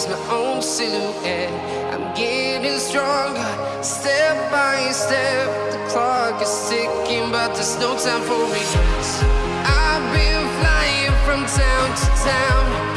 notice my own silhouette. I'm getting stronger, step by step. The clock is ticking, but there's no time for regrets. I've been flying from town to town,